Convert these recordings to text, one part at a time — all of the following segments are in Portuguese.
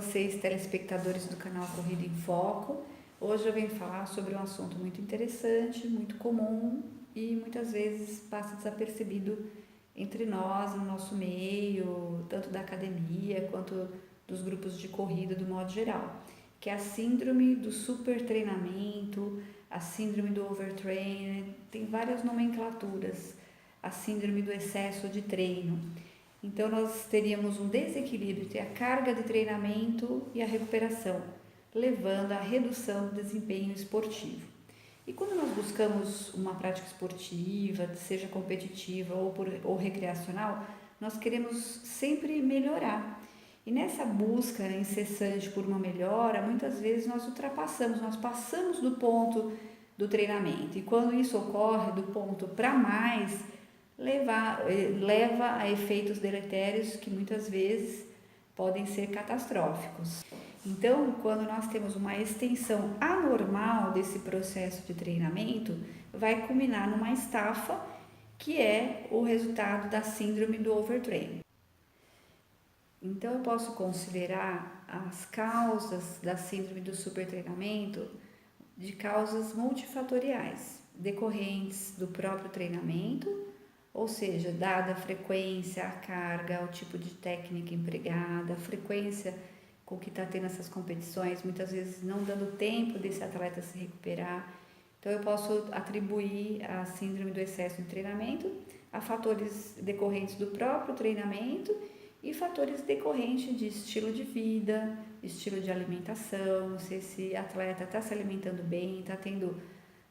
vocês, telespectadores do canal Corrida em Foco. Hoje eu venho falar sobre um assunto muito interessante, muito comum e muitas vezes passa desapercebido entre nós, no nosso meio, tanto da academia quanto dos grupos de corrida do modo geral, que é a síndrome do supertreinamento, a síndrome do overtraining, tem várias nomenclaturas, a síndrome do excesso de treino. Então, nós teríamos um desequilíbrio entre a carga de treinamento e a recuperação, levando à redução do desempenho esportivo. E quando nós buscamos uma prática esportiva, seja competitiva ou recreacional, nós queremos sempre melhorar. E nessa busca incessante por uma melhora, muitas vezes nós ultrapassamos, nós passamos do ponto do treinamento. E quando isso ocorre, do ponto para mais, leva a efeitos deletérios que muitas vezes podem ser catastróficos. Então, quando nós temos uma extensão anormal desse processo de treinamento, vai culminar numa estafa, que é o resultado da síndrome do overtraining. Então, eu posso considerar as causas da síndrome do supertreinamento de causas multifatoriais, decorrentes do próprio treinamento, ou seja, dada a frequência, a carga, o tipo de técnica empregada, a frequência com que está tendo essas competições, muitas vezes não dando tempo desse atleta se recuperar. Então, eu posso atribuir a síndrome do excesso de treinamento a fatores decorrentes do próprio treinamento e fatores decorrentes de estilo de vida, estilo de alimentação, se esse atleta está se alimentando bem, está tendo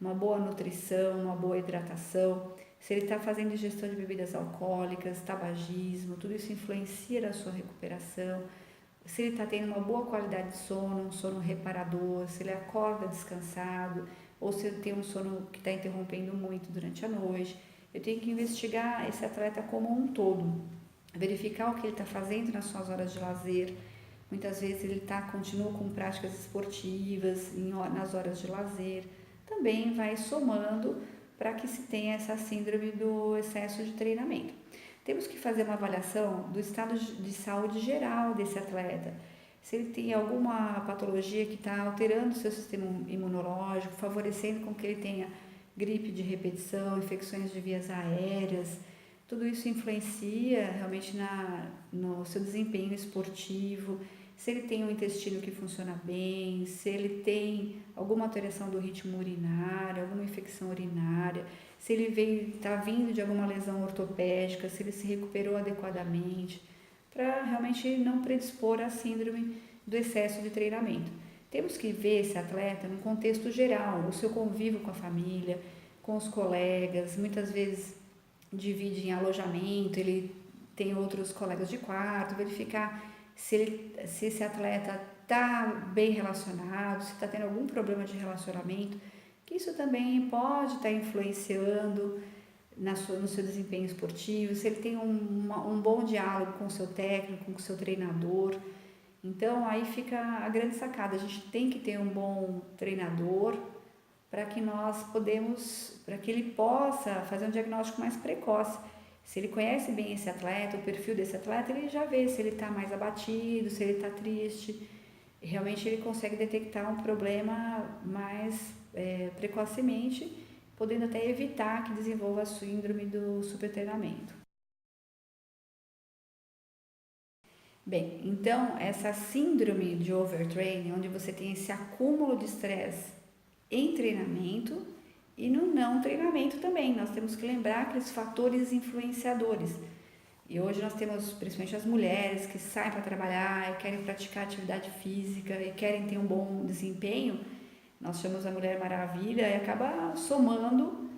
uma boa nutrição, uma boa hidratação, se ele está fazendo ingestão de bebidas alcoólicas, tabagismo, tudo isso influencia na sua recuperação, se ele está tendo uma boa qualidade de sono, um sono reparador, se ele acorda descansado, ou se ele tem um sono que está interrompendo muito durante a noite. Eu tenho que investigar esse atleta como um todo, verificar o que ele está fazendo nas suas horas de lazer. Muitas vezes ele continua com práticas esportivas nas horas de lazer, também vai somando para que se tenha essa síndrome do excesso de treinamento. Temos que fazer uma avaliação do estado de saúde geral desse atleta, se ele tem alguma patologia que está alterando o seu sistema imunológico, favorecendo com que ele tenha gripe de repetição, infecções de vias aéreas. Tudo isso influencia realmente no seu desempenho esportivo, se ele tem um intestino que funciona bem, se ele tem alguma alteração do ritmo urinário, alguma infecção urinária, se ele está vindo de alguma lesão ortopédica, se ele se recuperou adequadamente, para realmente não predispor à síndrome do excesso de treinamento. Temos que ver esse atleta no contexto geral, o seu convívio com a família, com os colegas, muitas vezes divide em alojamento, ele tem outros colegas de quarto, verificar se esse atleta está bem relacionado, se está tendo algum problema de relacionamento, que isso também pode estar influenciando no seu desempenho esportivo, se ele tem um bom diálogo com o seu técnico, com o seu treinador. Então, aí fica a grande sacada, a gente tem que ter um bom treinador para que ele possa fazer um diagnóstico mais precoce. Se ele conhece bem esse atleta, o perfil desse atleta, ele já vê se ele está mais abatido, se ele está triste. Realmente ele consegue detectar um problema mais precocemente, podendo até evitar que desenvolva a síndrome do supertreinamento. Bem, então essa síndrome de overtraining, onde você tem esse acúmulo de estresse em treinamento e no não treinamento também, nós temos que lembrar aqueles fatores influenciadores. E hoje nós temos principalmente as mulheres que saem para trabalhar e querem praticar atividade física e querem ter um bom desempenho. Nós chamamos a Mulher Maravilha e acaba somando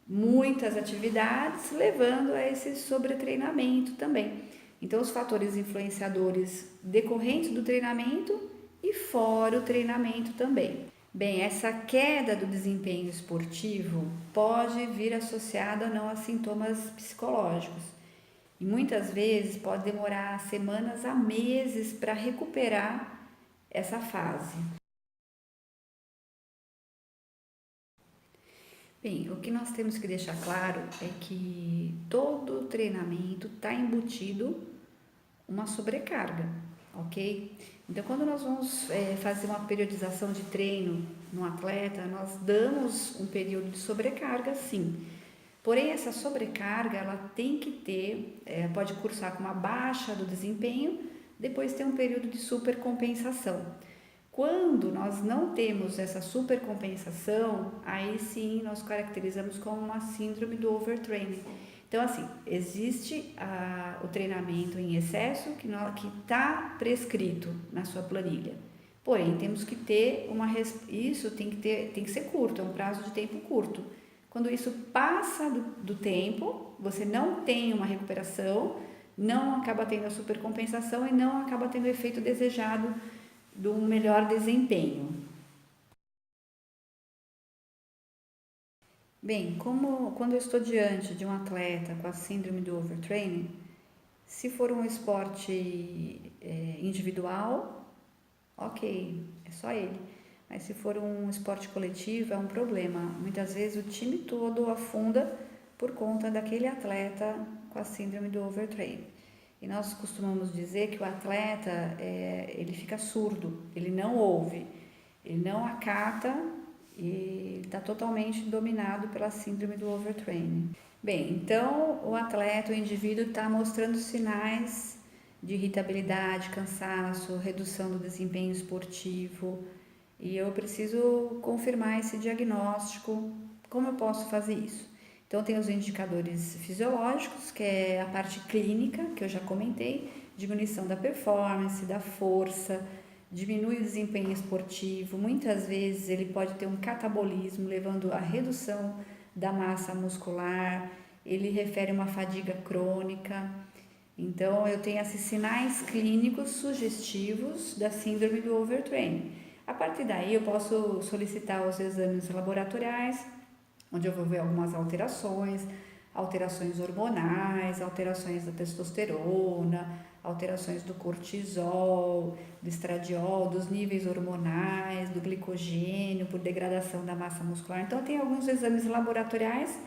muitas atividades, levando a esse sobretreinamento também. Então, os fatores influenciadores decorrentes do treinamento e fora o treinamento também. Bem, essa queda do desempenho esportivo pode vir associada ou não a sintomas psicológicos. E muitas vezes pode demorar semanas a meses para recuperar essa fase. Bem, o que nós temos que deixar claro é que todo treinamento está embutido uma sobrecarga, ok? Então, quando nós vamos fazer uma periodização de treino no atleta, nós damos um período de sobrecarga, sim. Porém, essa sobrecarga, ela tem que ter, pode cursar com uma baixa do desempenho, depois tem um período de supercompensação. Quando nós não temos essa supercompensação, aí sim nós caracterizamos como uma síndrome do overtraining. Então, assim, existe o treinamento em excesso que está prescrito na sua planilha. Porém, temos que ter isso tem que ser curto, é um prazo de tempo curto. Quando isso passa do tempo, você não tem uma recuperação, não acaba tendo a supercompensação e não acaba tendo o efeito desejado do melhor desempenho. Bem, quando eu estou diante de um atleta com a síndrome do overtraining, se for um esporte individual, ok, é só ele. Mas se for um esporte coletivo, é um problema. Muitas vezes o time todo afunda por conta daquele atleta com a síndrome do overtraining. E nós costumamos dizer que o atleta, ele fica surdo, ele não ouve, ele não acata e está totalmente dominado pela síndrome do overtraining. Bem, então o atleta, o indivíduo está mostrando sinais de irritabilidade, cansaço, redução do desempenho esportivo e eu preciso confirmar esse diagnóstico. Como eu posso fazer isso? Então, tem os indicadores fisiológicos, que é a parte clínica, que eu já comentei, diminuição da performance, da força, diminui o desempenho esportivo. Muitas vezes ele pode ter um catabolismo, levando à redução da massa muscular, ele refere uma fadiga crônica. Então, eu tenho esses sinais clínicos sugestivos da síndrome do overtraining. A partir daí, eu posso solicitar os exames laboratoriais, onde eu vou ver algumas alterações hormonais, alterações da testosterona, alterações do cortisol, do estradiol, dos níveis hormonais, do glicogênio, por degradação da massa muscular. Então, tem alguns exames laboratoriais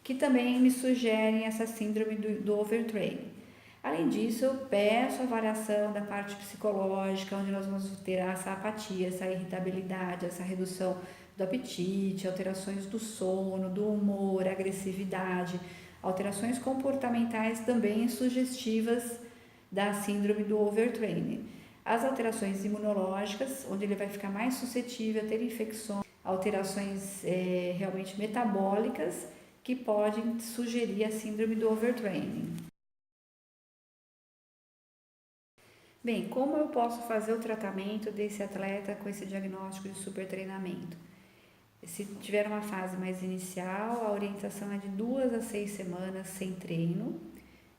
que também me sugerem essa síndrome do overtraining. Além disso, eu peço a avaliação da parte psicológica, onde nós vamos ter essa apatia, essa irritabilidade, essa redução do apetite, alterações do sono, do humor, agressividade, alterações comportamentais também sugestivas da síndrome do overtraining. As alterações imunológicas, onde ele vai ficar mais suscetível a ter infecções, alterações realmente metabólicas que podem sugerir a síndrome do overtraining. Bem, como eu posso fazer o tratamento desse atleta com esse diagnóstico de supertreinamento? Se tiver uma fase mais inicial, a orientação é de 2 a 6 semanas sem treino.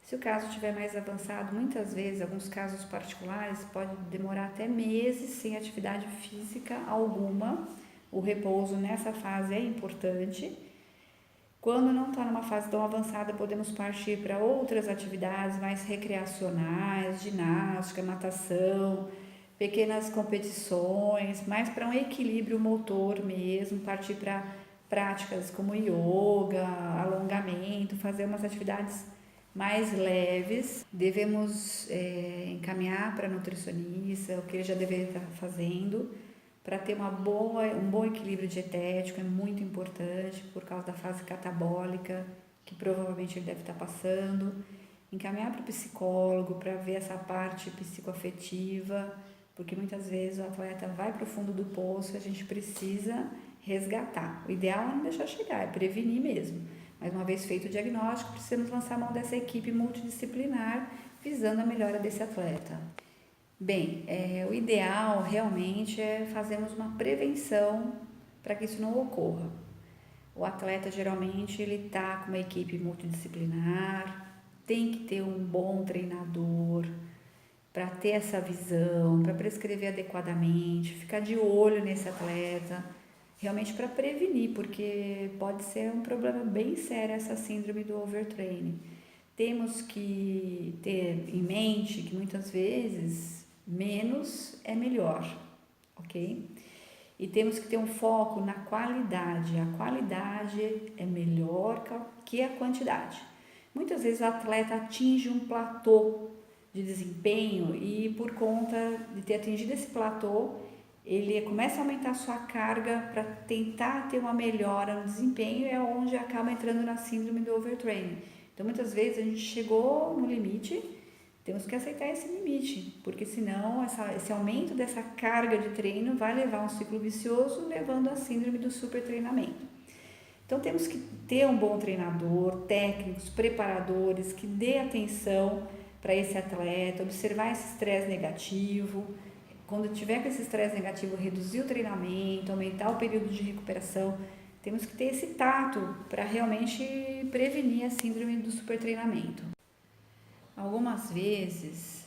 Se o caso estiver mais avançado, muitas vezes, alguns casos particulares, pode demorar até meses sem atividade física alguma. O repouso nessa fase é importante. Quando não está numa fase tão avançada, podemos partir para outras atividades mais recreacionais, ginástica, natação, pequenas competições, mais para um equilíbrio motor mesmo, partir para práticas como yoga, alongamento, fazer umas atividades mais leves. Devemos encaminhar para nutricionista, o que ele já deveria estar fazendo, para ter um bom equilíbrio dietético, é muito importante por causa da fase catabólica que provavelmente ele deve estar passando. Encaminhar para o psicólogo para ver essa parte psicoafetiva, porque muitas vezes o atleta vai para o fundo do poço e a gente precisa resgatar. O ideal é não deixar chegar, é prevenir mesmo. Mas uma vez feito o diagnóstico, precisamos lançar a mão dessa equipe multidisciplinar visando a melhora desse atleta. Bem, o ideal realmente é fazermos uma prevenção para que isso não ocorra. O atleta geralmente ele está com uma equipe multidisciplinar, tem que ter um bom treinador para ter essa visão, para prescrever adequadamente, ficar de olho nesse atleta, realmente para prevenir, porque pode ser um problema bem sério essa síndrome do overtraining. Temos que ter em mente que muitas vezes menos é melhor, ok? E temos que ter um foco na qualidade. A qualidade é melhor que a quantidade. Muitas vezes o atleta atinge um platô de desempenho e por conta de ter atingido esse platô, ele começa a aumentar a sua carga para tentar ter uma melhora no desempenho, é onde acaba entrando na síndrome do overtraining. Então, muitas vezes a gente chegou no limite, temos que aceitar esse limite, porque senão esse aumento dessa carga de treino vai levar a um ciclo vicioso, levando à síndrome do supertreinamento. Então, temos que ter um bom treinador, técnicos, preparadores, que dê atenção para esse atleta, observar esse estresse negativo. Quando tiver com esse estresse negativo, reduzir o treinamento, aumentar o período de recuperação. Temos que ter esse tato para realmente prevenir a síndrome do supertreinamento. Algumas vezes,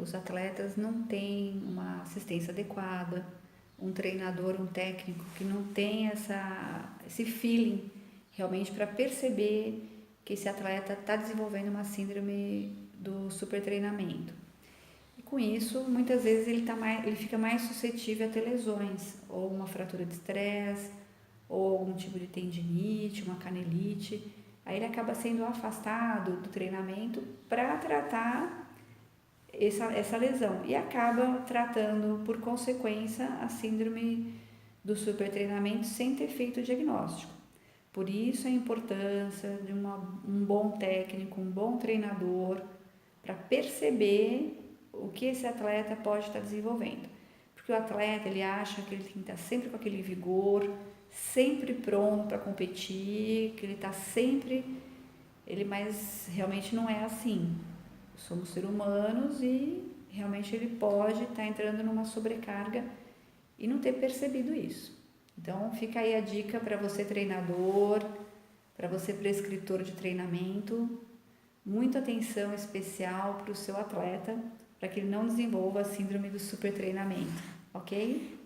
os atletas não têm uma assistência adequada, um treinador, um técnico que não tem esse feeling realmente para perceber que esse atleta está desenvolvendo uma síndrome do supertreinamento. E com isso, muitas vezes ele fica mais suscetível a ter lesões, ou uma fratura de estresse, ou algum tipo de tendinite, uma canelite. Aí ele acaba sendo afastado do treinamento para tratar essa lesão e acaba tratando, por consequência, a síndrome do supertreinamento sem ter feito o diagnóstico. Por isso a importância de um bom técnico, um bom treinador, para perceber o que esse atleta pode estar desenvolvendo. Porque o atleta, ele acha que ele tem que estar sempre com aquele vigor, sempre pronto para competir, que ele está sempre... mas realmente não é assim. Somos seres humanos e realmente ele pode estar entrando numa sobrecarga e não ter percebido isso. Então fica aí a dica para você treinador, para você prescritor de treinamento, muita atenção especial para o seu atleta, para que ele não desenvolva a síndrome do supertreinamento, ok?